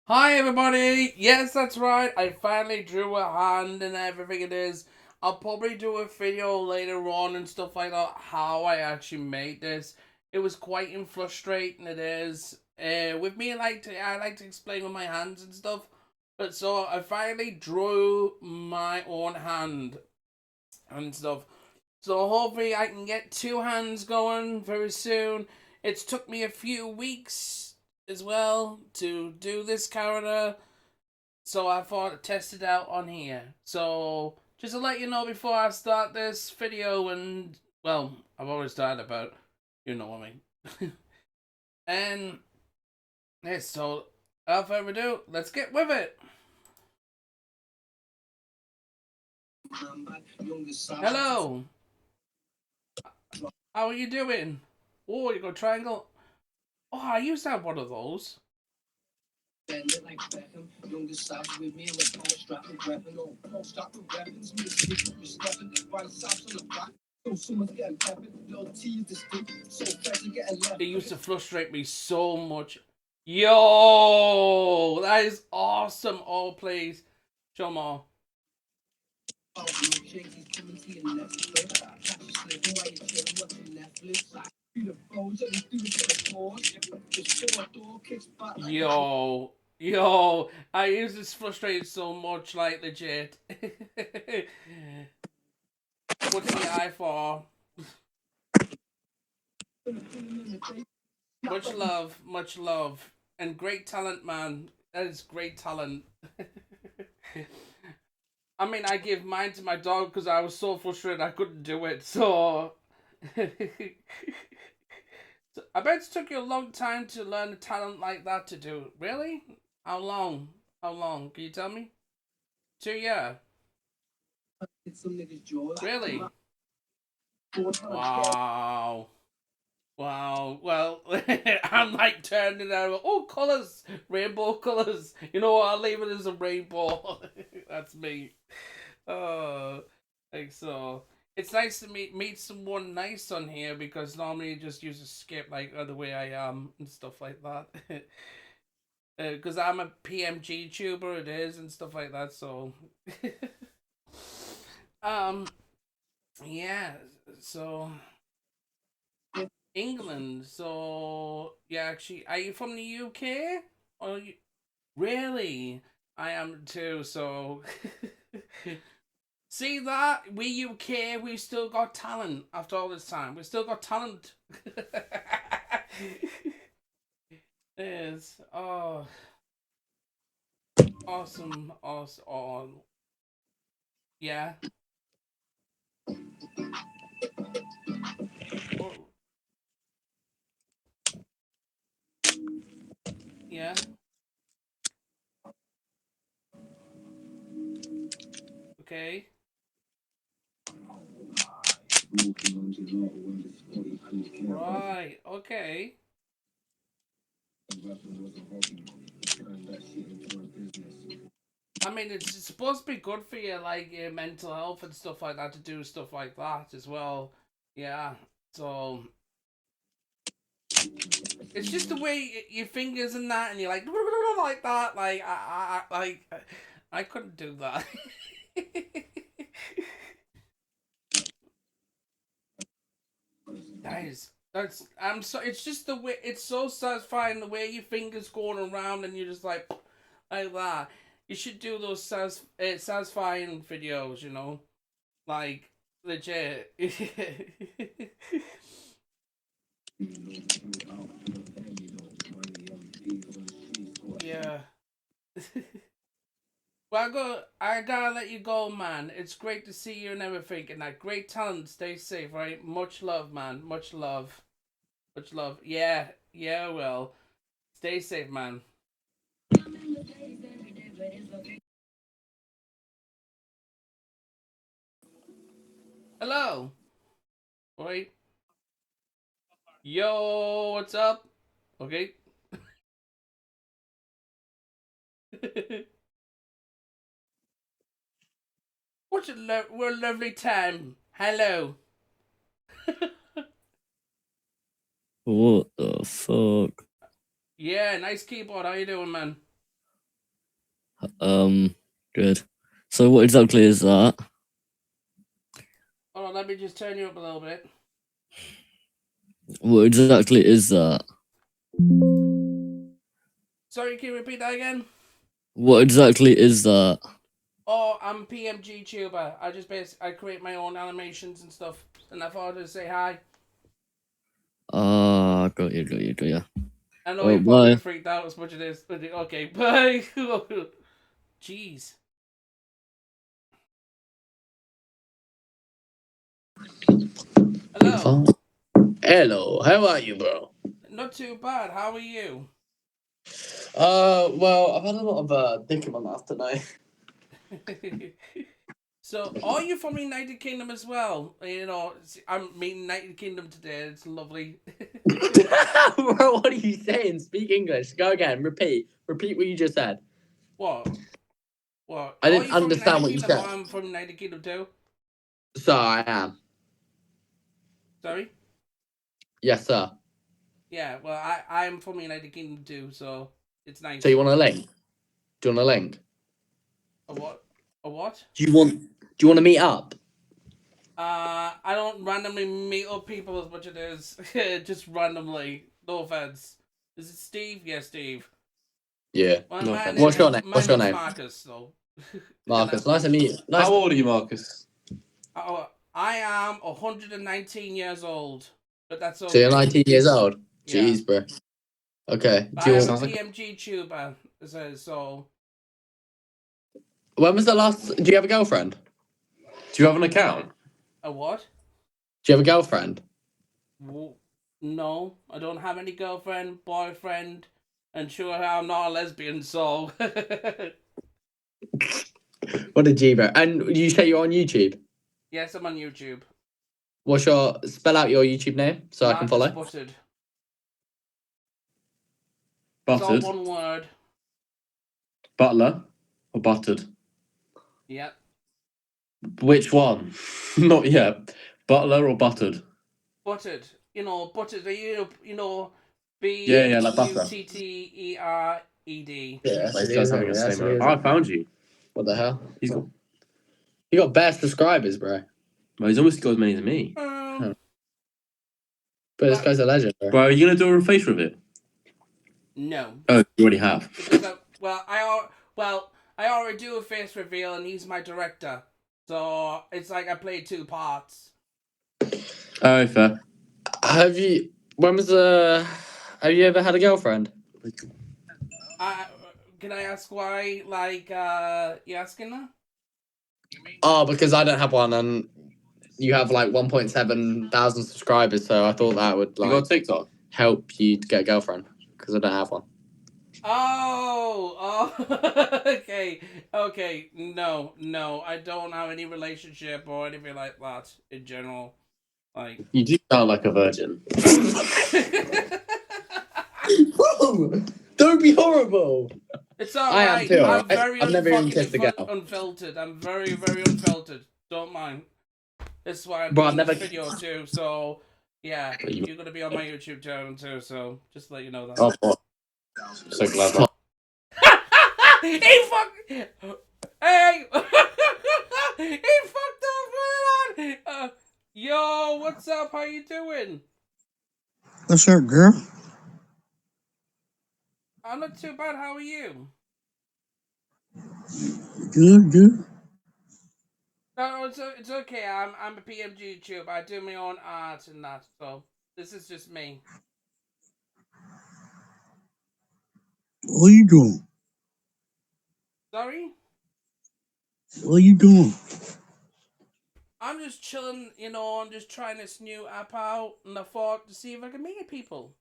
Hi everybody! Yes, that's right. I finally drew a hand and everything it is. I'll probably do a video later on and stuff like that how I actually made this. It was quite frustrating it is. With me I like to explain with my hands and stuff. But so I finally drew my own hand and stuff. So hopefully I can get two hands going very soon. It's took me a few weeks as well to do this character, so I thought I'd test it out on here. So just to let you know before I start this video, and well, I've already started about, you know what I mean. And yes, so without further ado, let's get with it. Hello, how are you doing? Oh, you got a triangle. Oh, I used to have one of those. Like Beckham, youngest side with me, I'm a post strap with weapon or post strap with weapons. Me stepping the right sides on the back. So someone's getting peppered, little tease the stick, so fast and getting left. It used to frustrate me so much. Yo, that is awesome. Oh, please, show more. Yo, yo, I use this frustrated so much, like legit. What's the eye for? Much love, and great talent, man. That is great talent. I mean, I give mine to my dog because I was so frustrated I couldn't do it. So, so I bet it took you a long time to learn a talent like that to do. Really? How long? How long? Can you tell me? 2 years. Really? Wow. Wow. Well, I'm like turning out. Oh, colors, rainbow colors. You know what? I'll leave it as a rainbow. That's me. Oh, like so. It's nice to meet someone nice on here because normally you just use a skip like the way I am and stuff like that. Because I'm a PMG tuber, it is and stuff like that. So, um, yeah. So England. So yeah, actually, are you from the UK? Or you really? I am too. So see that we UK, we still got talent after all this time. We still got talent. Yes. Oh, awesome, awesome. Oh, yeah. Oh, yeah. Okay. Right. Okay. I mean, it's supposed to be good for you, like your mental health and stuff like that, to do stuff like that as well. Yeah. So it's just the way your fingers and that, and you're like like that. Like I couldn't do that. Guys, that's I'm so. It's just the way. It's so satisfying the way your fingers going around, and you're just like that. You should do those satisfying videos. You know, like legit. Yeah. Well, I gotta let you go, man. It's great to see you and everything, and that great talent. Stay safe, right? Much love, man. Much love. Much love. Yeah, yeah. Well, stay safe, man. Hello. Wait. Yo, what's up? Okay. what a lovely time. Hello. What the fuck? Yeah, nice keyboard. How you doing, man? Good. So what exactly is that? Hold on, let me just turn you up a little bit. What exactly is that? Sorry, can you repeat that again? What exactly is that? Oh, I'm PMG Tuber. I create my own animations and stuff, and I thought I'd say hi. Ah, got you. I know Well, you're probably bye. freaked out as much as it is, but okay, bye. Jeez. Hello. Hello, how are you, bro? Not too bad. How are you? Well, I've had a lot of dick in my mouth tonight. So, are you from the United Kingdom as well? You know, I'm meeting United Kingdom today. It's lovely. Bro, what are you saying? Speak English. Go again. Repeat. Repeat what you just said. What? What? I Are didn't you from understand United what you Kingdom? Or said. I'm from United Kingdom too. So I am. Sorry. Yes, sir. Yeah. Well, I'm from the United Kingdom too, so it's nice. So you want a link? Do you want a link? A what? A what? Do you want to meet up? I don't randomly meet up people as much as it is just randomly. No offense. Is it Steve? Yes, Steve. Yeah. Well, No my offense. name What's your is name? my What's your name's name? Marcus. So, Marcus. Nice to meet you. Nice. How old are you, Marcus? I am 119 years old, but that's So you're okay. 19 years old. Yeah. Jeez, bro. Okay. I Do you am a want... Sounds like PMG tuber, so When was the last? Do you have a girlfriend? Do you have an account? a what? Do you have a girlfriend? No, I don't have any girlfriend, boyfriend, and sure I'm not a lesbian, so. What a G, bro. And you say you're on YouTube? Yes, I'm on YouTube. What's your... Spell out your YouTube name so I can Marcus follow. Buttered. It's all Buttered? one word. Butler? Or buttered? Yep. Which one? Not yet. Butler or buttered? Buttered. Buttered. Yeah, like butter. Buttered. Yeah, These guys having the same. it is. Oh, I found you. What the hell? He's got. You got bare subscribers, bro. Well, he's almost got as many as me. But this guy's a legend, bro. Bro, are you gonna do a face with it? No. Oh, you already have. Because I already do a face reveal, and he's my director, so it's like I play two parts. Oh, fair. Have you... When was the... Have you ever had a girlfriend? Can I ask why? Like, you asking that? Oh, because I don't have one, and you have like 1.7 thousand subscribers, so I thought that would You like got TikTok? help you to get a girlfriend because I don't have one. Oh, okay. No, I don't have any relationship or anything like that in general. Like, You do sound like a virgin. Don't be horrible. it's all I am right. too, I'm alright? very I've never even kissed a girl. unfiltered. I'm very, very unfiltered. Don't mind. This is why I'm Bro, doing I've this never- video too. So, yeah, you're gonna be on my YouTube channel too. So, just to let you know that. Oh, what? So glad. That... He fucked. Hey, he fucked up, man. Yo, what's up? How you doing? What's up, girl? I'm not too bad. How are you? Good. No, it's okay. I'm a PMG YouTuber. I do my own art and that. So this is just me. What you doing? Sorry, What you doing? I'm just chilling. I'm just trying this new app out, and I thought to see if I can meet people.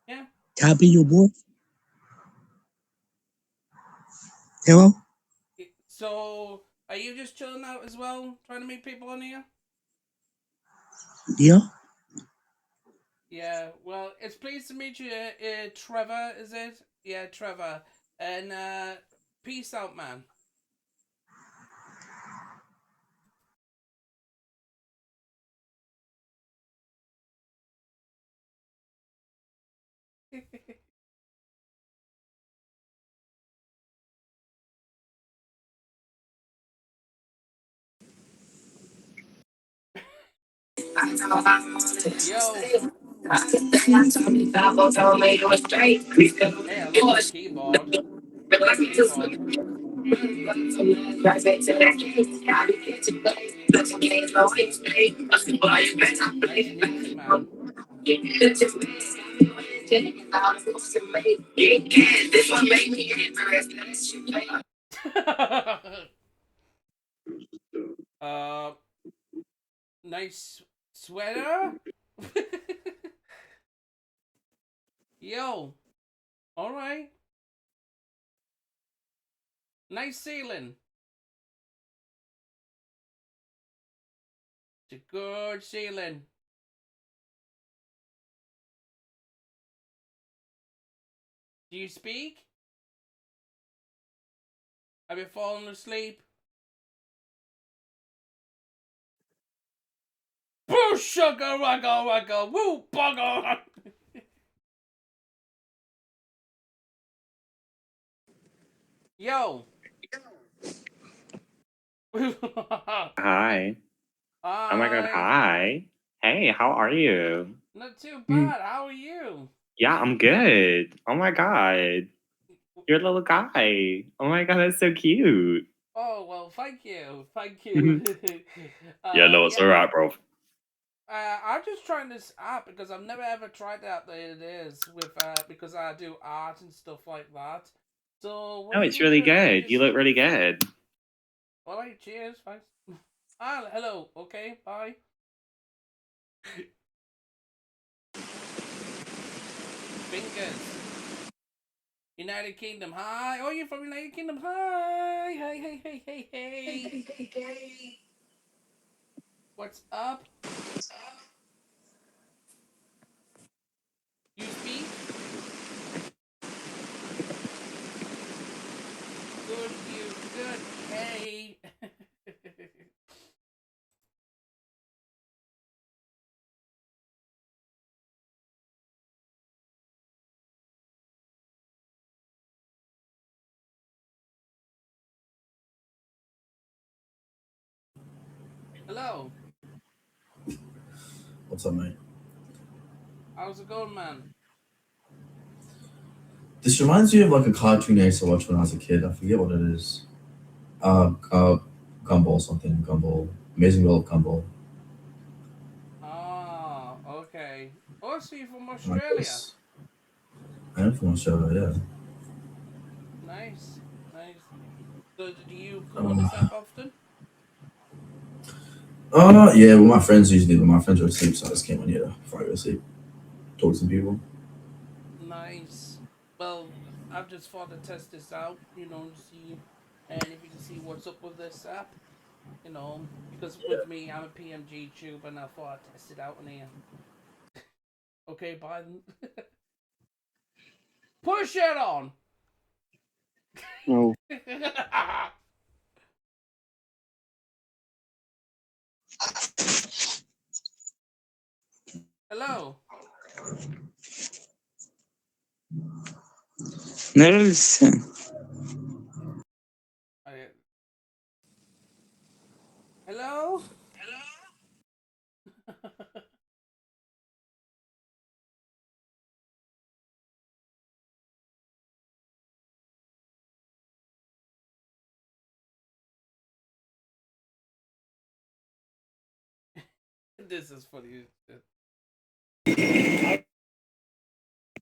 Yeah. Copy your boy? Hello? So, are you just chilling out as well, trying to meet people on here? Yeah. Yeah, well, it's pleased to meet you, Trevor, is it? Yeah, Trevor. And, peace out, man. Yo. Hey, I love this keyboard. Nice keyboard. Nice mix, man. uh, nice sweater. Yo, all right. Nice ceiling. It's a good ceiling. Do you speak? Have you fallen asleep? Boo sugar rugga rugga woo bugger. Yo. Hi. Oh my god, Hi. hi. Hey, how are you? Not too bad. How are you? Yeah, I'm good. Oh my god. You're a little guy. Oh my god, that's so cute. Oh well, thank you, thank you. Yeah, no, it's alright, bro. I'm just trying this out because I've never ever tried out that it is with because I do art and stuff like that. So what No, do it's you really think? good. You look really good. All right, cheers, thanks. Ah, hello. Okay, bye. Fingers. United Kingdom. Hi. Oh, you're from United Kingdom. Hi. Hey. What's up? You speak? Good, you good. Hey. Hello. What's up, mate? How's it going, man? This reminds me of like a cartoon I used to watch when I was a kid. I forget what it is. Gumball something. Gumball. Amazing World of Gumball. Ah, okay. Oh, so you're from I like Australia. this. I am from Australia, yeah. Nice. So, do you come on this Uh, app often? yeah, well, my friends usually, but my friends are asleep, so I just came on here before I go to sleep. Talk to some people. Nice. Well, I've just thought to test this out, to see, and if you can see what's up with this app, because with me, I'm a PMG tube, and I thought I'd test it out in here. Okay, Biden. Push it on! No. Hello. Nerelisin? Hello? This is funny.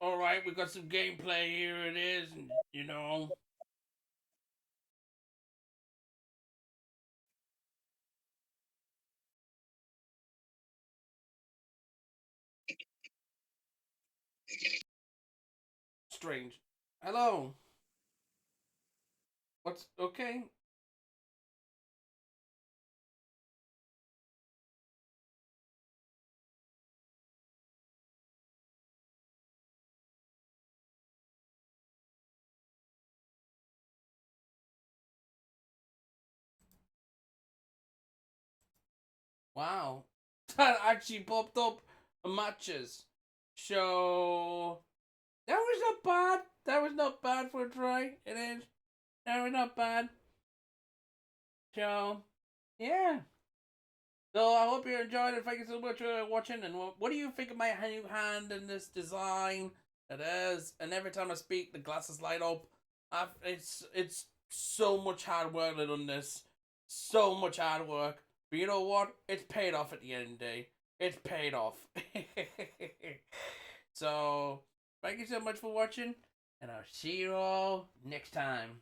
Alright, we got some gameplay. Here it is. And. Strange. Hello. What's okay? Wow. That actually popped up matches. So that was not bad. That was not bad for a try. It is. That was not bad. So yeah. So I hope you enjoyed it. Thank you so much for watching. And what do you think of my new hand and this design? It is, and every time I speak, the glasses light up. It's so much hard work on this, so much hard work. But you know what? It's paid off at the end of the day. It's paid off. So thank you so much for watching, and I'll see you all next time.